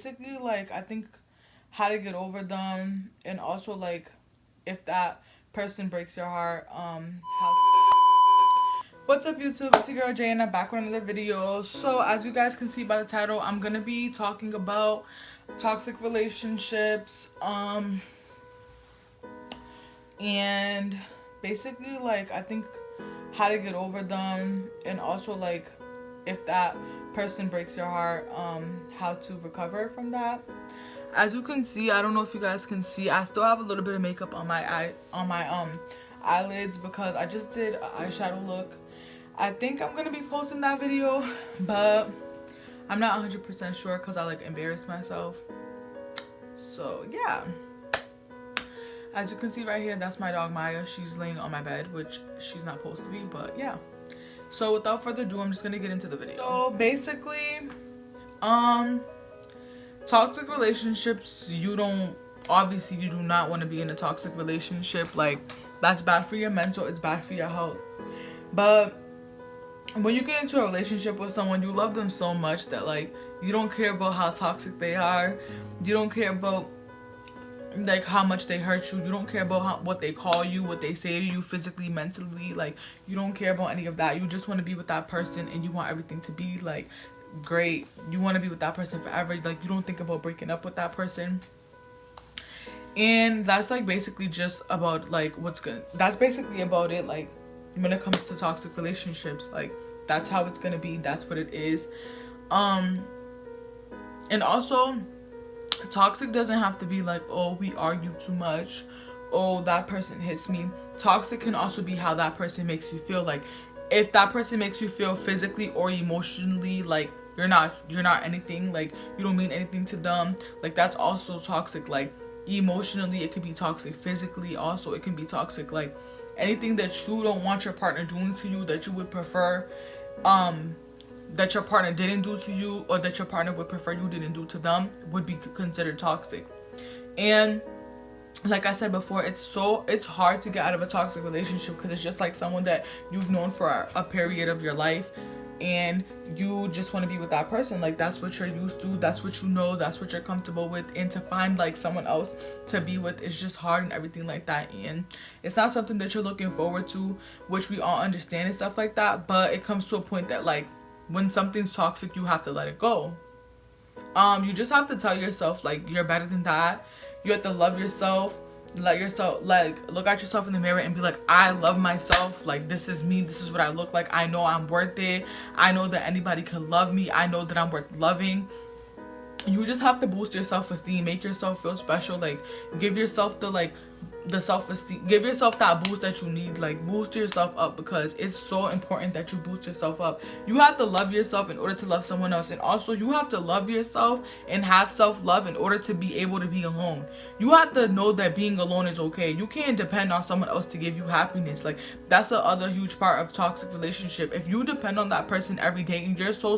basically, like, I think how to get over them, and also, like, if that person breaks your heart, how to... What's up, YouTube? It's your girl Jay, and I'm back with another video. So as you guys can see by the title, I'm gonna be talking about toxic relationships, and basically, like, I think how to get over them, and also, like, if that person breaks your heart, how to recover from that. As you can see, I don't know if you guys can see, I still have a little bit of makeup on my eyelids because I just did an eyeshadow look. I think I'm gonna be posting that video, but I'm not 100% sure because I like embarrassed myself. So yeah, as you can see right here, that's my dog Maya. She's laying on my bed, which she's not supposed to be, but yeah. So without further ado, I'm just gonna get into the video. So basically, toxic relationships, you do not want to be in a toxic relationship. Like, that's bad for your mental, it's bad for your health. But when you get into a relationship with someone, you love them so much that, like, you don't care about how toxic they are. You don't care about, like, how much they hurt you. You don't care about what they call you, what they say to you physically, mentally. Like, you don't care about any of that. You just want to be with that person, and you want everything to be, like, great. You want to be with that person forever. Like, you don't think about breaking up with that person. And that's, like, basically just about, like, what's good. That's basically about it. Like, when it comes to toxic relationships, like, that's how it's gonna be. That's what it is. And also, toxic doesn't have to be like, oh, we argue too much, oh, that person hits me. Toxic can also be how that person makes you feel. Like, if that person makes you feel physically or emotionally like you're not anything, like you don't mean anything to them, like, that's also toxic. Like, emotionally it could be toxic, physically also it can be toxic. Like, anything that you don't want your partner doing to you, that you would prefer that your partner didn't do to you, or that your partner would prefer you didn't do to them, would be considered toxic. And like I said before, it's hard to get out of a toxic relationship because it's just like someone that you've known for a period of your life, and you just want to be with that person. Like, that's what you're used to, that's what you know, that's what you're comfortable with, and to find, like, someone else to be with is just hard and everything like that. And it's not something that you're looking forward to, which we all understand and stuff like that. But it comes to a point that, like, when something's toxic, you have to let it go. You just have to tell yourself, like, you're better than that. You have to love yourself. Let yourself, like, look at yourself in the mirror and be like, I love myself. Like, this is me, this is what I look like. I know I'm worth it. I know that anybody can love me. I know that I'm worth loving. You just have to boost your self-esteem, make yourself feel special. Like, give yourself the self-esteem, give yourself that boost that you need. Like, boost yourself up, because it's so important that you boost yourself up. You have to love yourself in order to love someone else, and also you have to love yourself and have self-love in order to be able to be alone. You have to know that being alone is okay. You can't depend on someone else to give you happiness. Like, that's the other huge part of toxic relationship. If you depend on that person every day and you're so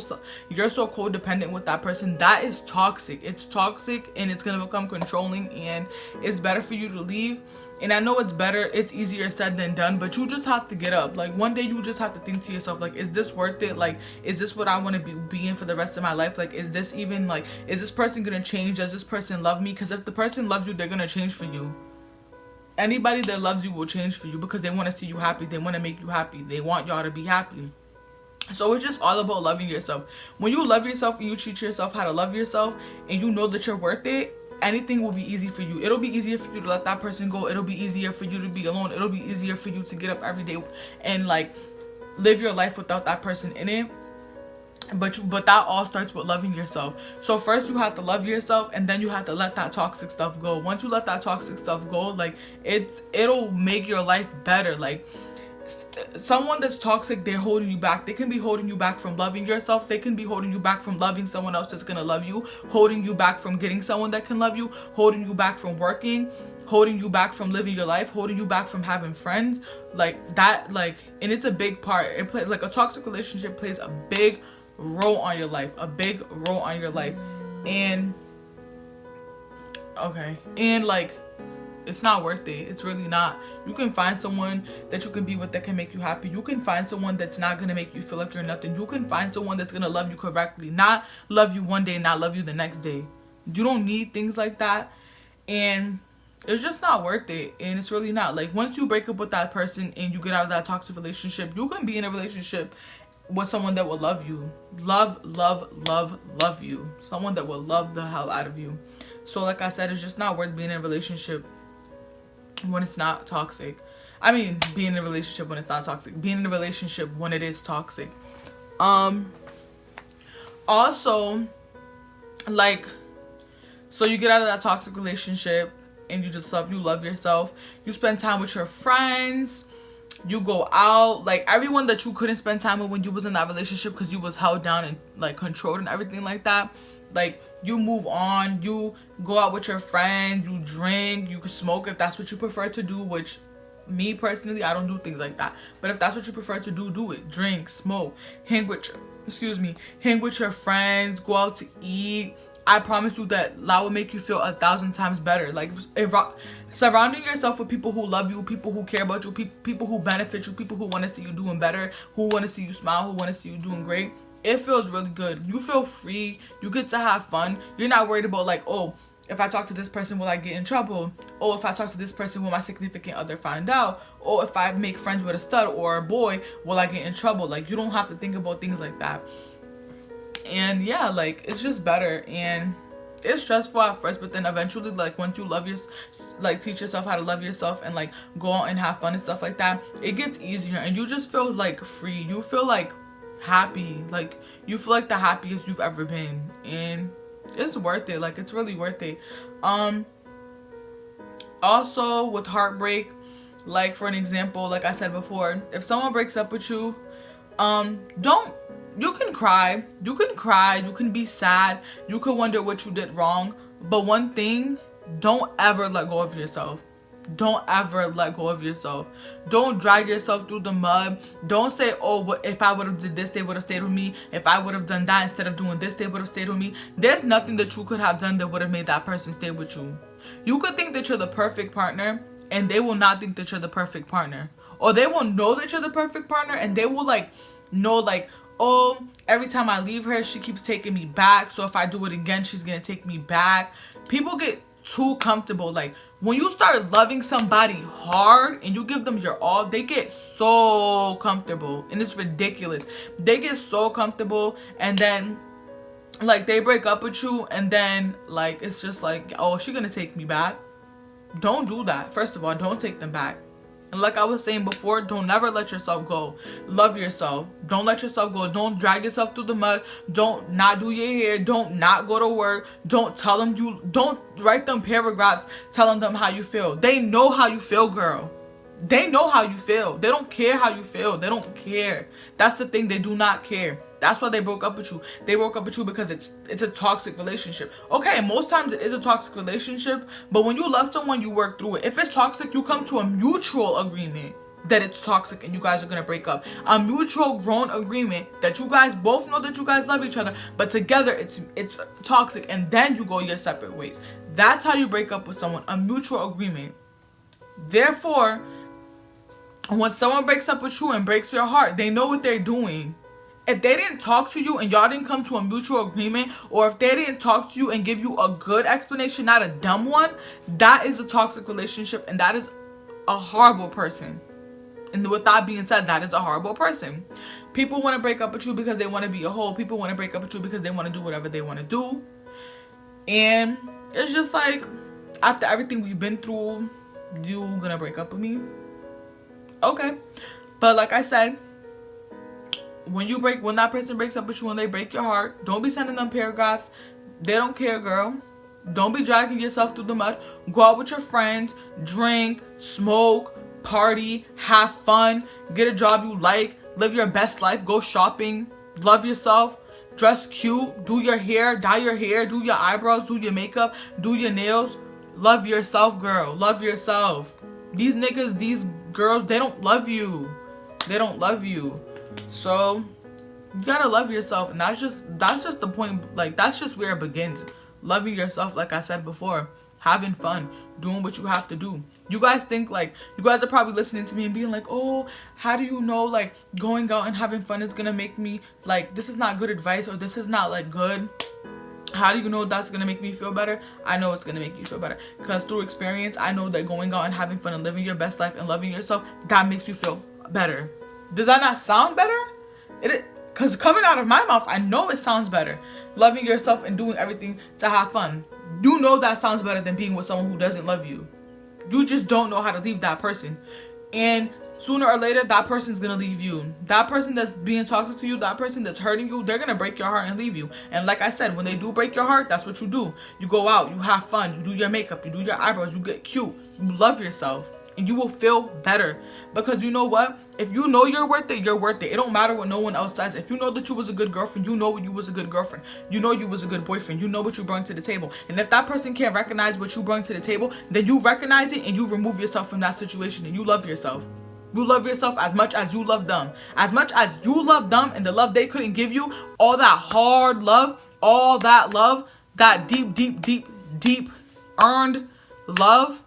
codependent with that person, that is toxic. It's toxic, and it's gonna become controlling, and it's better for you to leave. And I know it's easier said than done, but you just have to get up. Like, one day you just have to think to yourself, like, is this worth it? Like, is this what I want to be in for the rest of my life? Like, is this even, like, is this person gonna change? Does this person love me? Because if the person loves you, they're gonna change for you. Anybody that loves you will change for you because they want to see you happy. They want to make you happy. They want y'all to be happy. So it's just all about loving yourself. When you love yourself and you teach yourself how to love yourself, and you know that you're worth it, anything will be easy for you. It'll be easier for you to let that person go. It'll be easier for you to be alone. It'll be easier for you to get up every day and, like, live your life without that person in it. But that all starts with loving yourself. So first you have to love yourself, and then you have to let that toxic stuff go. Once you let that toxic stuff go, like, it'll make your life better. Like, someone that's toxic, they're holding you back. They can be holding you back from loving yourself. They can be holding you back from loving someone else that's gonna love you, holding you back from getting someone that can love you, holding you back from working, holding you back from living your life, holding you back from having friends. Like, that, like, and it's a big part. It plays, like, a toxic relationship plays a big role on your life, and okay, and, like, it's not worth it. It's really not. You can find someone that you can be with that can make you happy. You can find someone that's not going to make you feel like you're nothing. You can find someone that's going to love you correctly. Not love you one day and not love you the next day. You don't need things like that. And it's just not worth it. And it's really not. Like, once you break up with that person and you get out of that toxic relationship, you can be in a relationship with someone that will love you. Love you. Someone that will love the hell out of you. So like I said, it's just not worth being in a relationship when it's not toxic. I mean, being in a relationship when it's not toxic. Being in a relationship when it is toxic. Also, like, so you get out of that toxic relationship and you love yourself. You spend time with your friends. You go out. Like, everyone that you couldn't spend time with when you was in that relationship because you was held down and like controlled and everything like that. Like, you move on. You go out with your friends. You drink. You can smoke if that's what you prefer to do, which me personally, I don't do things like that. But if that's what you prefer to do, do it. Drink, smoke, hang with your friends, go out to eat. I promise you that will make you feel 1,000 times better. Like, surrounding yourself with people who love you, people who care about you, people who benefit you, people who want to see you doing better, who want to see you smile, who want to see you doing great. It feels really good. You feel free. You get to have fun. You're not worried about like, oh, if I talk to this person, will I get in trouble? Oh, if I talk to this person, will my significant other find out? Oh, if I make friends with a stud or a boy, will I get in trouble? Like, you don't have to think about things like that. And yeah, like, it's just better. And it's stressful at first, but then eventually, like, once you teach yourself how to love yourself and like go out and have fun and stuff like that, it gets easier and you just feel like free. You feel like happy. Like, you feel like the happiest you've ever been. And it's worth it. Like, it's really worth it. Also with heartbreak, like, for an example, like I said before, if someone breaks up with you, you can cry, you can be sad, you can wonder what you did wrong, but one thing, don't ever let go of yourself. Don't ever let go of yourself. Don't drag yourself through the mud. Don't say, oh, if I would have did this, they would have stayed with me. If I would have done that instead of doing this, they would have stayed with me. There's nothing that you could have done that would have made that person stay with you. You could think that you're the perfect partner, and they will not think that you're the perfect partner. Or they will know that you're the perfect partner, and they will like know like, oh, every time I leave her, she keeps taking me back. So if I do it again, she's gonna take me back. People get too comfortable. Like, when you start loving somebody hard and you give them your all, they get so comfortable. And it's ridiculous. They get so comfortable, and then like they break up with you, and then like it's just like, oh, she's gonna take me back. Don't do that. First of all, don't take them back. And like I was saying before, don't never let yourself go. Love yourself. Don't let yourself go. Don't drag yourself through the mud. Don't not do your hair. Don't not go to work. Don't tell them don't write them paragraphs telling them how you feel. They know how you feel, girl. They know how you feel. They don't care how you feel. They don't care. That's the thing. They do not care. That's why they broke up with you. They broke up with you because it's a toxic relationship. Okay, most times it is a toxic relationship, but when you love someone, you work through it. If it's toxic, you come to a mutual agreement that it's toxic and you guys are gonna break up. A mutual grown agreement that you guys both know that you guys love each other, but together it's toxic, and then you go your separate ways. That's how you break up with someone. A mutual agreement. Therefore, when someone breaks up with you and breaks your heart, they know what they're doing. If they didn't talk to you and y'all didn't come to a mutual agreement, or if they didn't talk to you and give you a good explanation, not a dumb one, that is a toxic relationship, and that is a horrible person. And with that being said, that is a horrible person. People want to break up with you because they want to be a hoe. People want to break up with you because they want to do whatever they want to do. And it's just like, after everything we've been through, you gonna break up with me? Okay. But like I said, when that person breaks up with you and they break your heart, don't be sending them paragraphs. They don't care, girl. Don't be dragging yourself through the mud. Go out with your friends, drink, smoke, party, have fun, get a job you like, live your best life, go shopping, love yourself, dress cute, do your hair, dye your hair, do your eyebrows, do your makeup, do your nails. Love yourself, girl. Love yourself. These niggas, these girls, they don't love you. They don't love you. So you gotta love yourself, and that's just the point. Like, that's just where it begins. Loving yourself, like I said before, having fun, doing what you have to do. You guys think, like, you guys are probably listening to me and being like, oh, how do you know, like, going out and having fun is gonna make me, like, this is not good advice, or this is not, like, good. How do you know that's gonna make me feel better? I know it's gonna make you feel better because through experience, I know that going out and having fun and living your best life and loving yourself, that makes you feel better. Does that not sound better? Because coming out of my mouth, I know it sounds better. Loving yourself and doing everything to have fun. You know that sounds better than being with someone who doesn't love you. You just don't know how to leave that person. And sooner or later, that person's going to leave you. That person that's being toxic to you, that person that's hurting you, they're going to break your heart and leave you. And like I said, when they do break your heart, that's what you do. You go out, you have fun, you do your makeup, you do your eyebrows, you get cute, you love yourself. And you will feel better. Because you know what? If you know you're worth it, you're worth it. It don't matter what no one else says. If you know that you was a good girlfriend, you know you was a good girlfriend. You know you was a good boyfriend. You know what you brought to the table. And if that person can't recognize what you brought to the table, then you recognize it and you remove yourself from that situation and you love yourself. You love yourself as much as you love them. As much as you love them and the love they couldn't give you, all that hard love, all that love, that deep earned love,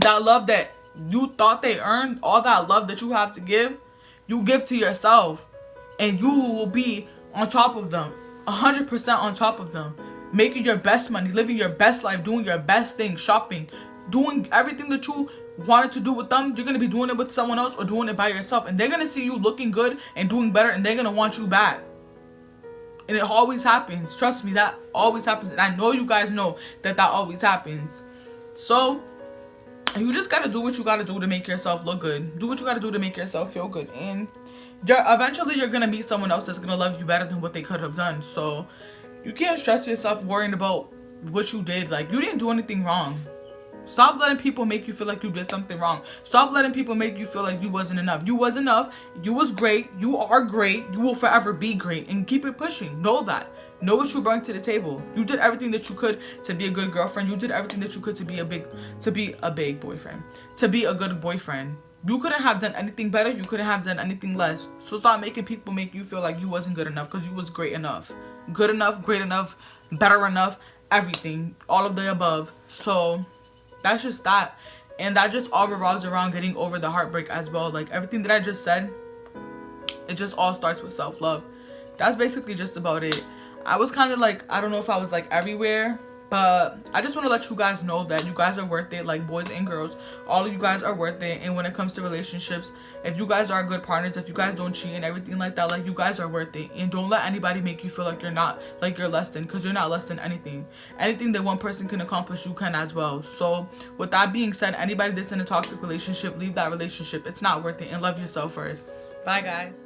that love that you thought they earned, all that love that you have to give, you give to yourself. And you will be on top of them. 100% on top of them. Making your best money, living your best life, doing your best thing, shopping, doing everything that you wanted to do with them. You're going to be doing it with someone else or doing it by yourself. And they're going to see you looking good and doing better. And they're going to want you back. And it always happens. Trust me, that always happens. And I know you guys know that always happens. So you just gotta do what you gotta do to make yourself look good. Do what you gotta do to make yourself feel good. And eventually you're gonna meet someone else that's gonna love you better than what they could have done. So you can't stress yourself worrying about what you did. Like, you didn't do anything wrong. Stop letting people make you feel like you did something wrong. Stop letting people make you feel like you wasn't enough. You was enough. You was great. You are great. You will forever be great. And keep it pushing. Know that. Know what you bring to the table. You did everything that you could to be a good girlfriend. You did everything that you could to be a big boyfriend. To be a good boyfriend. You couldn't have done anything better. You couldn't have done anything less. So stop making people make you feel like you wasn't good enough, because you was great enough. Good enough, great enough, better enough, everything. All of the above. So that's just that. And that just all revolves around getting over the heartbreak as well. Like, everything that I just said, it just all starts with self-love. That's basically just about it. I was kind of like, I don't know if I was like everywhere, but I just want to let you guys know that you guys are worth it. Like, boys and girls, all of you guys are worth it. And when it comes to relationships, if you guys are good partners, if you guys don't cheat and everything like that, like, you guys are worth it. And don't let anybody make you feel like you're not, like you're less than, because you're not less than anything. Anything that one person can accomplish, you can as well. So with that being said, anybody that's in a toxic relationship, leave that relationship. It's not worth it. And love yourself first. Bye, guys.